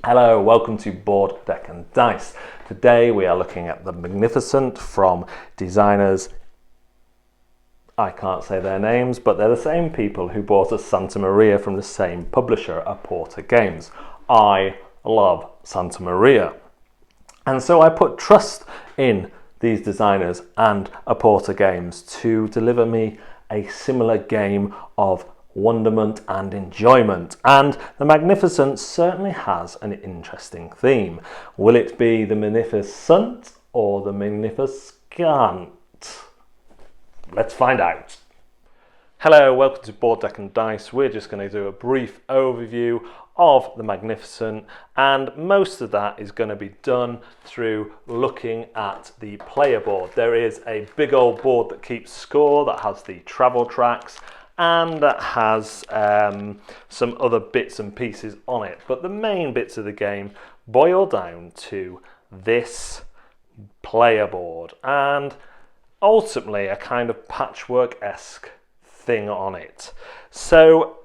Hello, welcome to Board, Deck and Dice. Today we are looking at the Magnificent from designers, I can't say their names, but they're the same people who bought us Santa Maria from the same publisher, Aporta Games. I love Santa Maria. And so I put trust in these designers and Aporta Games to deliver me a similar game of wonderment and enjoyment, and the Magnificent certainly has an interesting theme. Will it be the Magnificent or the Magnificent? Let's find out. Hello, welcome to Board, Deck and Dice. We're just going to do a brief overview of the Magnificent, and most of that is going to be done through looking at the player board. There is a big old board that keeps score that has the travel tracks, and that has some other bits and pieces on it. But the main bits of the game boil down to this player board and ultimately a kind of patchwork-esque thing on it. So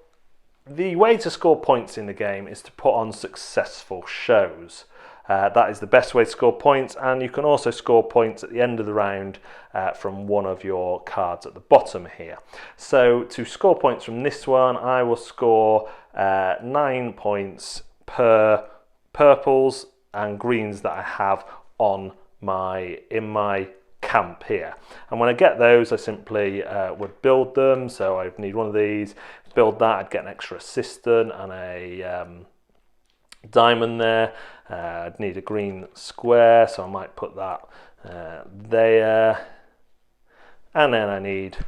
the way to score points in the game is to put on successful shows. That is the best way to score points, and you can also score points at the end of the round from one of your cards at the bottom here. So to score points from this one, I will score 9 points per purples and greens that I have in my camp here. And when I get those, I simply would build them. So I need one of these, build that, I'd get an extra assistant and a diamond there. I'd need a green square, so I might put that there, and then I need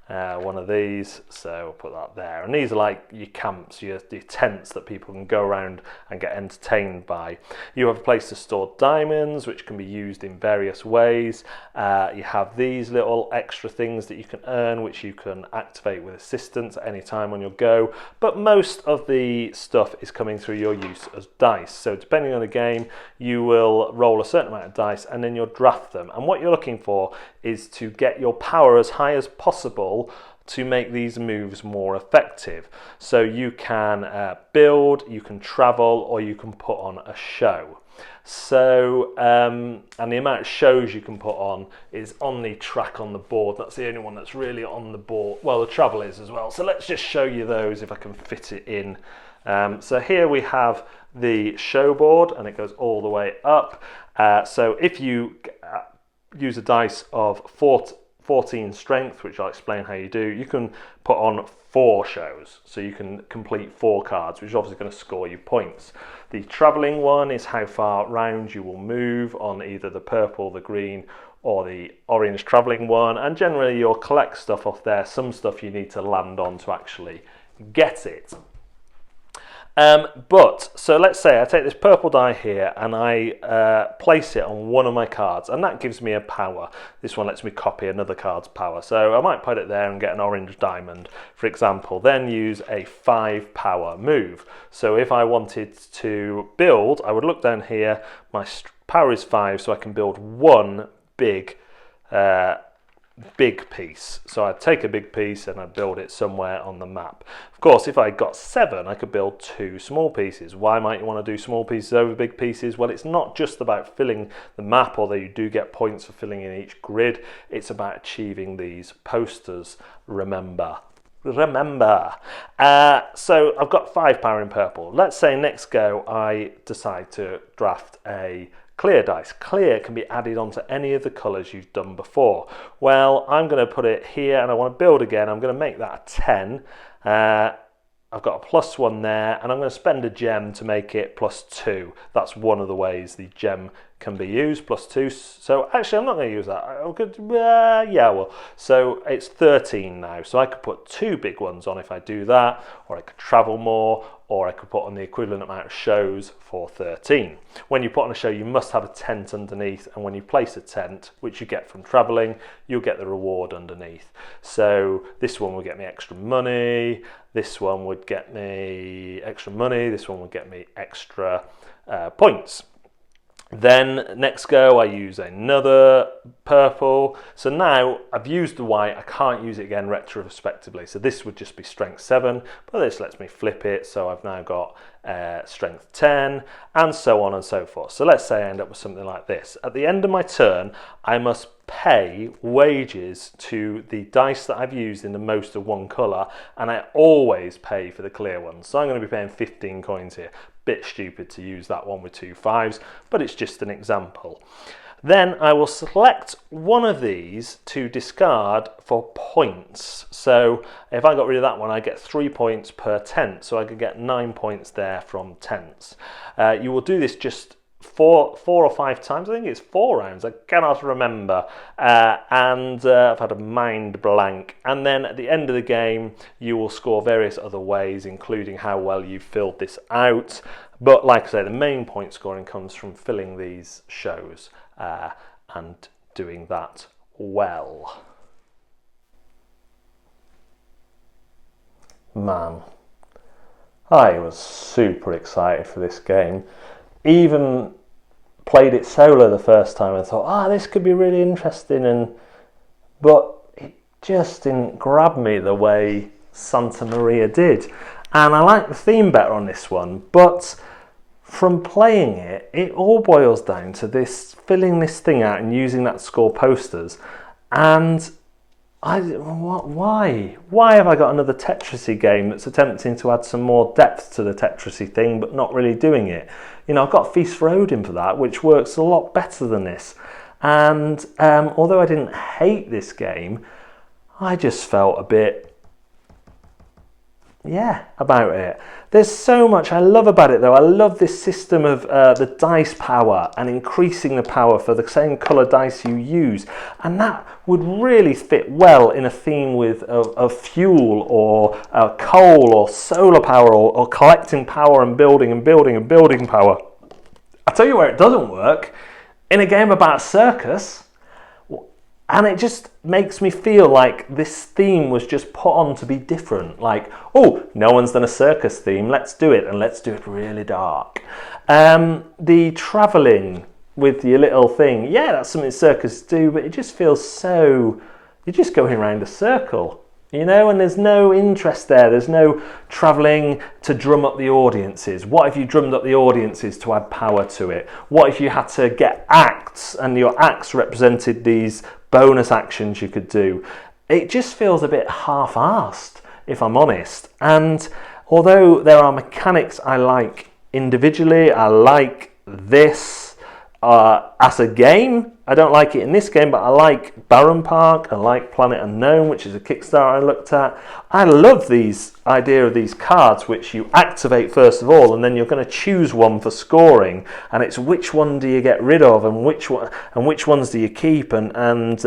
one of these, so I'll put that there. And these are like your camps, your tents that people can go around and get entertained by. You have a place to store diamonds, which can be used in various ways. You have these little extra things that you can earn, which you can activate with assistance at any time on your go. But most of the stuff is coming through your use as dice. So depending on the game, you will roll a certain amount of dice and then you'll draft them. And what you're looking for is to get your power as high as possible to make these moves more effective. So you can build, you can travel, or you can put on a show. So, and the amount of shows you can put on is on the track on the board. That's the only one that's really on the board. Well, the travel is as well. So let's just show you those if I can fit it in. So here we have the show board, and it goes all the way up. So if you use a dice of 14 strength, which I'll explain how you do, you can put on 4 shows. So you can complete 4 cards, which is obviously going to score you points. The travelling one is how far round you will move on either the purple, the green, or the orange travelling one. And generally you'll collect stuff off there. Some stuff you need to land on to actually get it. So let's say I take this purple die here and I place it on one of my cards, and that gives me a power. This one lets me copy another card's power. So I might put it there and get an orange diamond, for example, then use a 5 power move. So if I wanted to build, I would look down here, my power is 5, so I can build one big piece. So I'd take a big piece and I'd build it somewhere on the map. Of course, if I got 7, I could build 2 small pieces. Why might you want to do small pieces over big pieces? Well, it's not just about filling the map, although you do get points for filling in each grid. It's about achieving these posters, remember. So I've got 5 power in purple. Let's say next go I decide to draft a clear dice. Clear can be added onto any of the colours you've done before. Well, I'm going to put it here and I want to build again. I'm going to make that a 10. I've got a +1 there, and I'm going to spend a gem to make it +2. That's one of the ways the gem can be used, +2. So actually, I'm not going to use that. I could, yeah, well, so it's 13 now. So I could put 2 big ones on if I do that, or I could travel more, or I could put on the equivalent amount of shows for 13. When you put on a show, you must have a tent underneath, and when you place a tent, which you get from traveling, you'll get the reward underneath. So this one will get me extra money, this one would get me extra money, this one would get me extra points. Then next go I use another purple. So now I've used the white, I can't use it again retrospectively. So this would just be strength 7, but this lets me flip it. So I've now got strength 10 and so on and so forth. So let's say I end up with something like this. At the end of my turn, I must pay wages to the dice that I've used in the most of one colour, and I always pay for the clear ones. So I'm going to be paying 15 coins here. Bit stupid to use that one with 2 5s, but it's just an example. Then I will select one of these to discard for points. So if I got rid of that one, I get 3 points per tent, so I could get 9 points there from tents. You will do this just four or 5 times. I think it's 4 rounds. I cannot remember. And I've had a mind blank. And then at the end of the game, you will score various other ways, including how well you filled this out. But like I say, the main point scoring comes from filling these shows and doing that well. Man, I was super excited for this game. Even played it solo the first time and thought, this could be really interesting, but it just didn't grab me the way Santa Maria did. And I like the theme better on this one, but from playing it, it all boils down to this filling this thing out and using that to score posters. And why have I got another Tetrisy game that's attempting to add some more depth to the Tetrisy thing but not really doing it? You know, I've got Feast for Odin for that, which works a lot better than this. And although I didn't hate this game, I just felt a bit about it. There's so much I love about it though. I love this system of the dice power and increasing the power for the same colour dice you use, and that would really fit well in a theme with of fuel or coal or solar power or collecting power and building power. I tell you where it doesn't work, in a game about a circus. And it just makes me feel like this theme was just put on to be different. Like, oh, no one's done a circus theme, let's do it, and let's do it really dark. The travelling with your little thing, that's something circus do, but it just feels so, you're just going around a circle, you know, and there's no interest there. There's no travelling to drum up the audiences. What if you drummed up the audiences to add power to it? What if you had to get acts and your acts represented these bonus actions you could do? It just feels a bit half-arsed, if I'm honest. And although there are mechanics I like individually, I like this as a game. I don't like it in this game, but I like Barron Park, I like Planet Unknown, which is a Kickstarter I looked at. I love these idea of these cards which you activate first of all, and then you're going to choose one for scoring, and it's which one do you get rid of and which ones do you keep, and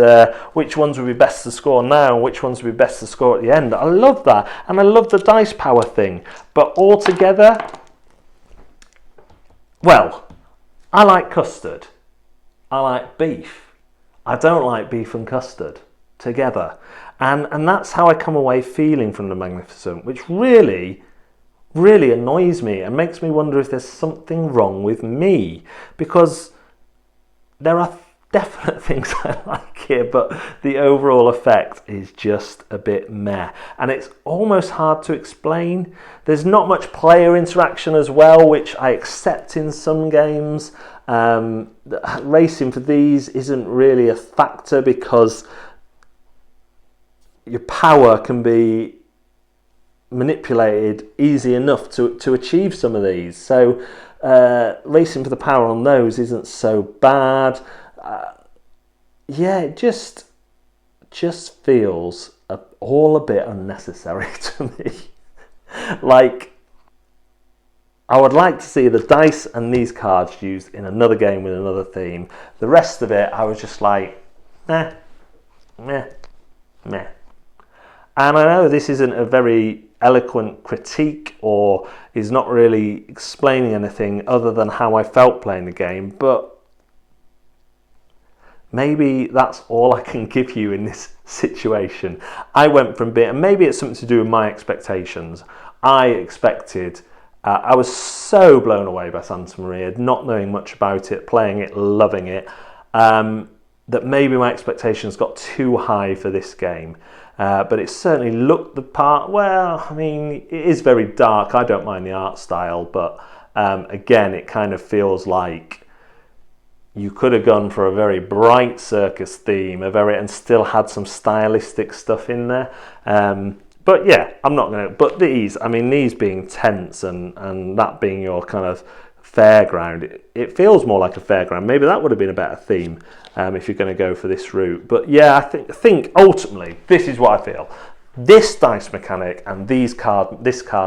which ones would be best to score now and which ones would be best to score at the end. I love that, and I love the dice power thing, but altogether, well, I like custard. I like beef. I don't like beef and custard together. And that's how I come away feeling from the Magnificent, which really, really annoys me and makes me wonder if there's something wrong with me. Because there are definite things I like here, but the overall effect is just a bit meh. And it's almost hard to explain. There's not much player interaction as well, which I accept in some games. Racing for these isn't really a factor because your power can be manipulated easy enough to achieve some of these. So racing for the power on those isn't so bad. It just feels all a bit unnecessary to me. Like, I would like to see the dice and these cards used in another game with another theme. The rest of it, I was just like, meh. And I know this isn't a very eloquent critique or is not really explaining anything other than how I felt playing the game, but maybe that's all I can give you in this situation. I went from being, and maybe it's something to do with my expectations. I expected I was so blown away by Santa Maria, not knowing much about it, playing it, loving it, that maybe my expectations got too high for this game. But it certainly looked the part. Well, I mean, it is very dark. I don't mind the art style, but again, it kind of feels like you could have gone for a very bright circus theme, and still had some stylistic stuff in there. But yeah, I'm not going to. But these being tents and that being your kind of fairground, it feels more like a fairground. Maybe that would have been a better theme if you're going to go for this route. But yeah, I think ultimately this is what I feel. This dice mechanic and this card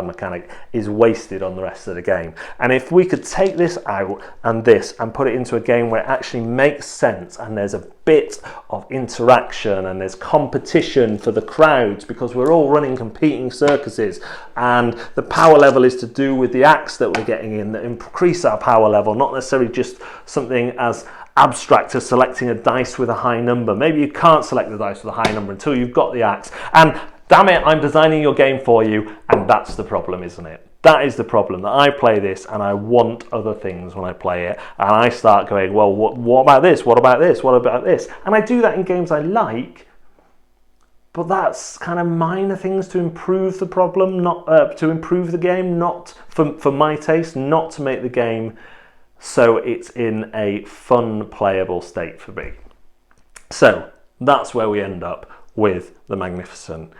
mechanic is wasted on the rest of the game. And if we could take this out and put it into a game where it actually makes sense and there's a bit of interaction and there's competition for the crowds, because we're all running competing circuses and the power level is to do with the acts that we're getting in that increase our power level, not necessarily just something as abstract as selecting a dice with a high number. Maybe you can't select the dice with a high number until you've got the acts. And damn it, I'm designing your game for you, and that's the problem, isn't it? That is the problem, that I play this and I want other things when I play it, and I start going, well, what about this? What about this? What about this? And I do that in games I like, but that's kind of minor things to improve the problem, not to improve the game, not for my taste, not to make the game so it's in a fun, playable state for me. So that's where we end up with the Magnificent.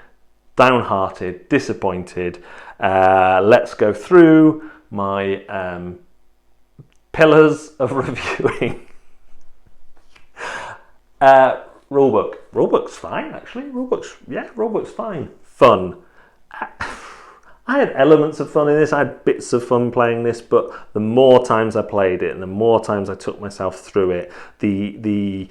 Downhearted, disappointed. Let's go through my pillars of reviewing. Rulebook. Rulebook's fine, actually. Rulebook's fine. Fun. I had elements of fun in this, I had bits of fun playing this, but the more times I played it and the more times I took myself through it, the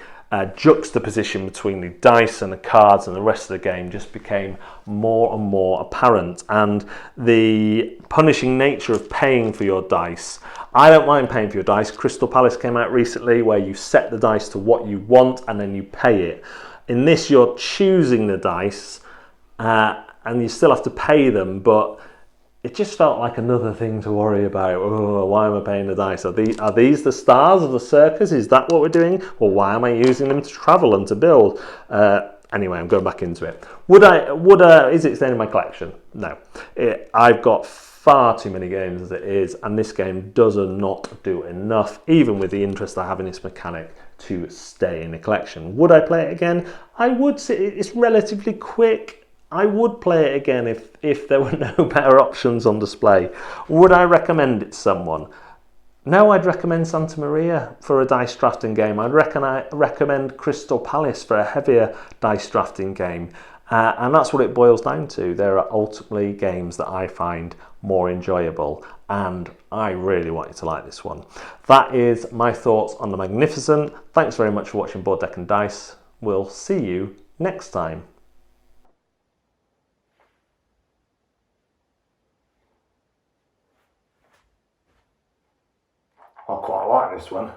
juxtaposition between the dice and the cards and the rest of the game just became more and more apparent. And the punishing nature of paying for your dice, I don't mind paying for your dice. Crystal Palace came out recently where you set the dice to what you want and then you pay it. In this, you're choosing the dice and you still have to pay them, but it just felt like another thing to worry about. Oh, why am I paying the dice? Are these the stars of the circus? Is that what we're doing? Or why am I using them to travel and to build? Anyway, I'm going back into it. Is it staying in my collection? No. I've got far too many games as it is, and this game does not do enough, even with the interest I have in this mechanic, to stay in the collection. Would I play it again? I would say it's relatively quick. I would play it again if there were no better options on display. Would I recommend it to someone? No, I'd recommend Santa Maria for a dice drafting game. I'd recommend Crystal Palace for a heavier dice drafting game. And that's what it boils down to. There are ultimately games that I find more enjoyable, and I really want you to like this one. That is my thoughts on the Magnificent. Thanks very much for watching Board Deck and Dice. We'll see you next time. I quite like this one.